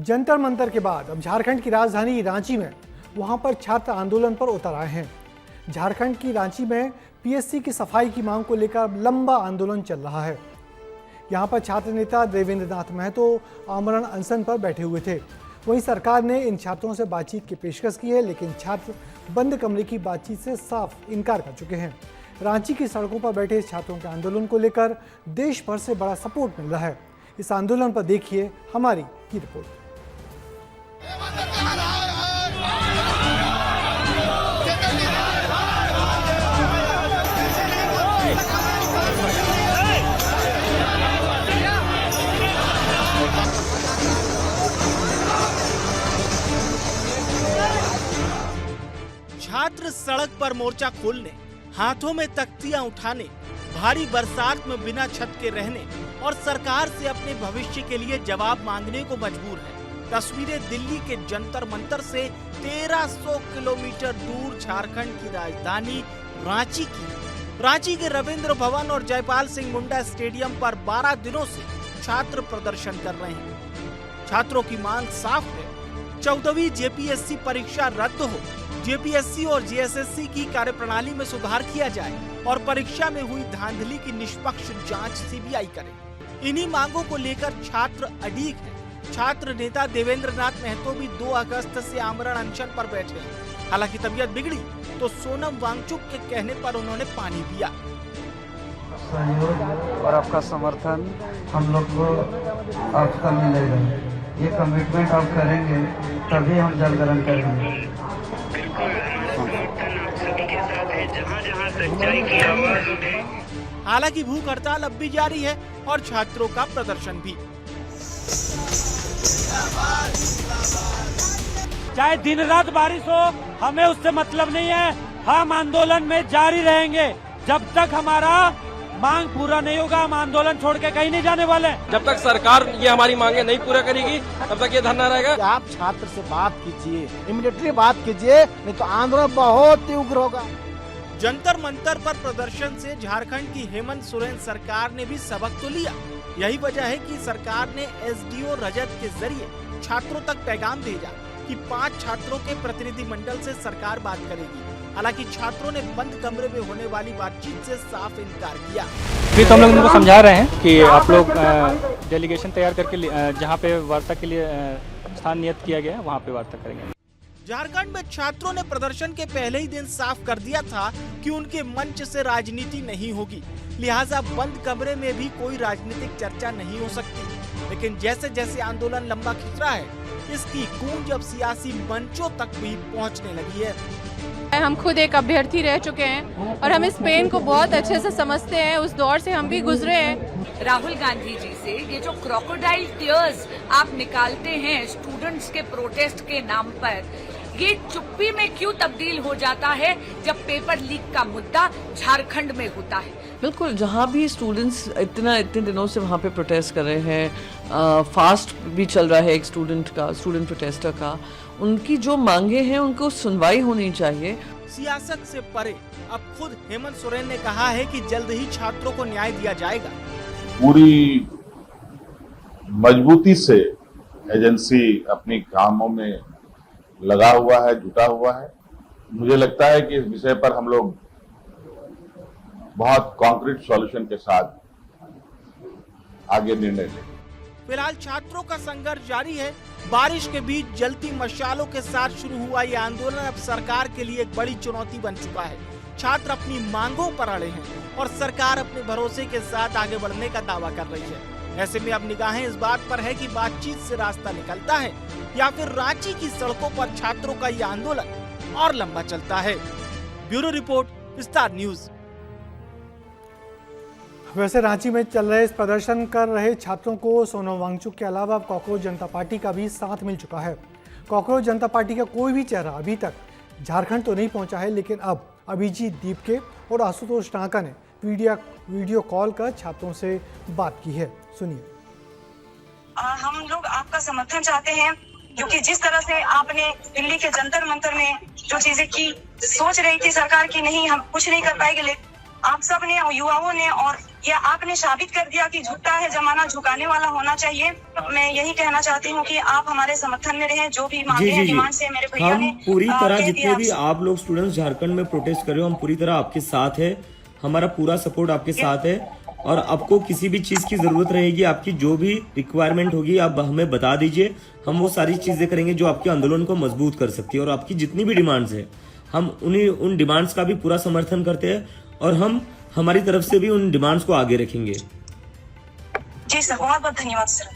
जंतर मंतर के बाद अब झारखंड की राजधानी रांची में वहां पर छात्र आंदोलन पर उतर आए हैं। झारखंड की रांची में पीएससी की सफाई की मांग को लेकर लंबा आंदोलन चल रहा है। यहां पर छात्र नेता देवेंद्र नाथ महतो आमरण अनशन पर बैठे हुए थे। वहीं सरकार ने इन छात्रों से बातचीत की पेशकश की है, लेकिन छात्र बंद कमरे की बातचीत से साफ इनकार कर चुके हैं। रांची की सड़कों पर बैठे छात्रों के आंदोलन को लेकर देश भर से बड़ा सपोर्ट मिल रहा है। इस आंदोलन पर देखिए हमारी की रिपोर्ट। छात्र सड़क पर मोर्चा खोलने, हाथों में तख्तियां उठाने, भारी बरसात में बिना छत के रहने और सरकार से अपने भविष्य के लिए जवाब मांगने को मजबूर है। तस्वीरें दिल्ली के जंतर मंतर से 1300 किलोमीटर दूर झारखंड की राजधानी रांची की। रांची के रविंद्र भवन और जयपाल सिंह मुंडा स्टेडियम पर 12 दिनों से छात्र प्रदर्शन कर रहे हैं। छात्रों की मांग साफ है, 14वीं जेपीएससी परीक्षा रद्द हो, जेपीएससी और जेएसएससी की कार्यप्रणाली में सुधार किया जाए और परीक्षा में हुई धांधली की निष्पक्ष जांच सीबीआई करे। इन्हीं मांगों को लेकर छात्र अड़िग हैं। छात्र नेता देवेंद्र नाथ महतो भी 2 अगस्त से आमरण अनशन पर बैठे हैं। हालांकि तबीयत बिगड़ी तो सोनम वांगचुक के कहने पर उन्होंने पानी पिया। सहयोग और आपका समर्थन हम लोग को आपका मिलेगा। ये कमिटमेंट आप करेंगे तभी हम जल ग्रहण करेंगे। हालांकि भूख हड़ताल अब भी जारी है और छात्रों का प्रदर्शन भी। चाहे दिन रात बारिश हो, हमें उससे मतलब नहीं है। हम आंदोलन में जारी रहेंगे जब तक हमारा मांग पूरा नहीं होगा। हम आंदोलन छोड़ के कहीं नहीं जाने वाले। जब तक सरकार ये हमारी मांगे नहीं पूरा करेगी तब तक ये धरना रहेगा। आप छात्र से बात कीजिए, इमीडिएटली बात कीजिए, नहीं तो आंदोलन बहुत उग्र होगा। जंतर मंतर पर प्रदर्शन से झारखंड की हेमंत सोरेन सरकार ने भी सबक तो लिया। यही वजह है कि सरकार ने एसडीओ रजत के जरिए छात्रों तक पैगाम भेजा कि 5 छात्रों के प्रतिनिधि मंडल से सरकार बात करेगी। हालांकि छात्रों ने बंद कमरे में होने वाली बातचीत से साफ इनकार किया। फिर तो हम लोग उनको समझा रहे हैं कि आप लोग डेलीगेशन तैयार करके जहाँ पे वार्ता के लिए स्थान नियत किया गया है वहाँ पे वार्ता करेंगे। झारखंड में छात्रों ने प्रदर्शन के पहले ही दिन साफ कर दिया था कि उनके मंच से राजनीति नहीं होगी, लिहाजा बंद कमरे में भी कोई राजनीतिक चर्चा नहीं हो सकती। लेकिन जैसे जैसे आंदोलन लंबा खिंच रहा है, इसकी गूंज अब सियासी मंचों तक भी पहुंचने लगी है। हम खुद एक अभ्यर्थी रह चुके हैं और हम इस पेन को बहुत अच्छे से समझते हैं। उस दौर से हम भी गुजरे हैं। राहुल गांधी जी से ये जो क्रोकोडाइल टीयर्स आप निकालते हैं स्टूडेंट्स के प्रोटेस्ट के नाम पर, ये चुप्पी में क्यों तब्दील हो जाता है जब पेपर लीक का मुद्दा झारखंड में होता है? बिल्कुल, जहाँ भी स्टूडेंट्स इतने दिनों से वहाँ पे प्रोटेस्ट कर रहे हैं, फास्ट भी चल रहा है एक स्टूडेंट प्रोटेस्टर का, उनकी जो मांगे हैं उनको सुनवाई होनी चाहिए। सियासत से परे अब खुद हेमंत सोरेन ने कहा है कि जल्द ही छात्रों को न्याय दिया जाएगा। पूरी मजबूती से एजेंसी अपनी कामों में लगा हुआ है, जुटा हुआ है। मुझे लगता है कि इस विषय पर हम लोग बहुत कॉन्क्रीट सॉल्यूशन के साथ आगे निर्णय लेंगे। फिलहाल छात्रों का संघर्ष जारी है। बारिश के बीच जलती मशालों के साथ शुरू हुआ ये आंदोलन अब सरकार के लिए एक बड़ी चुनौती बन चुका है। छात्र अपनी मांगों पर अड़े हैं और सरकार अपने भरोसे के साथ आगे बढ़ने का दावा कर रही है। ऐसे में अब निगाहें इस बात पर है कि बातचीत से रास्ता निकलता है या फिर रांची की सड़कों पर छात्रों का ये आंदोलन और लंबा चलता है। ब्यूरो रिपोर्ट, विस्तार न्यूज। वैसे रांची में चल रहे इस प्रदर्शन कर रहे छात्रों को सोनम वांगचुक के अलावा कॉकरोच जनता पार्टी का भी साथ मिल चुका है। कॉकरोच जनता पार्टी का कोई भी चेहरा अभी तक झारखंड तो नहीं पहुंचा है, लेकिन अब अभिजीत दीपके और आशुतोष टांका ने वीडियो कॉल कर छात्रों से बात की है। सुनिए। हम लोग आपका समर्थन चाहते हैं, क्योंकि जिस तरह से आपने दिल्ली के जंतर मंतर में जो चीजें की, सोच रही थी सरकार की नहीं हम कुछ नहीं कर पाएंगे, लेकिन आप सब ने, युवाओं ने और ये आपने साबित कर दिया कि झुकता है जमाना झुकाने वाला होना चाहिए। मैं यही कहना चाहती हूँ कि आप हमारे समर्थन में रहें, जो भी मांगे हैं डिमांड से मेरे भैया हम ने पूरी तरह कह जितने दिया भी आप लोग स्टूडेंट्स झारखंड में प्रोटेस्ट कर रहे हो, हम पूरी तरह आपके साथ है, हमारा पूरा सपोर्ट आपके साथ है। और आपको किसी भी चीज की जरूरत रहेगी, आपकी जो भी रिक्वायरमेंट होगी आप हमें बता दीजिए, हम वो सारी चीजें करेंगे जो आपके आंदोलन को मजबूत कर सकती है। और आपकी जितनी भी डिमांड्स है हम उन डिमांड्स का भी पूरा समर्थन करते हैं और हम हमारी तरफ से भी उन डिमांड्स को आगे रखेंगे। जी सर, बहुत बहुत धन्यवाद सर।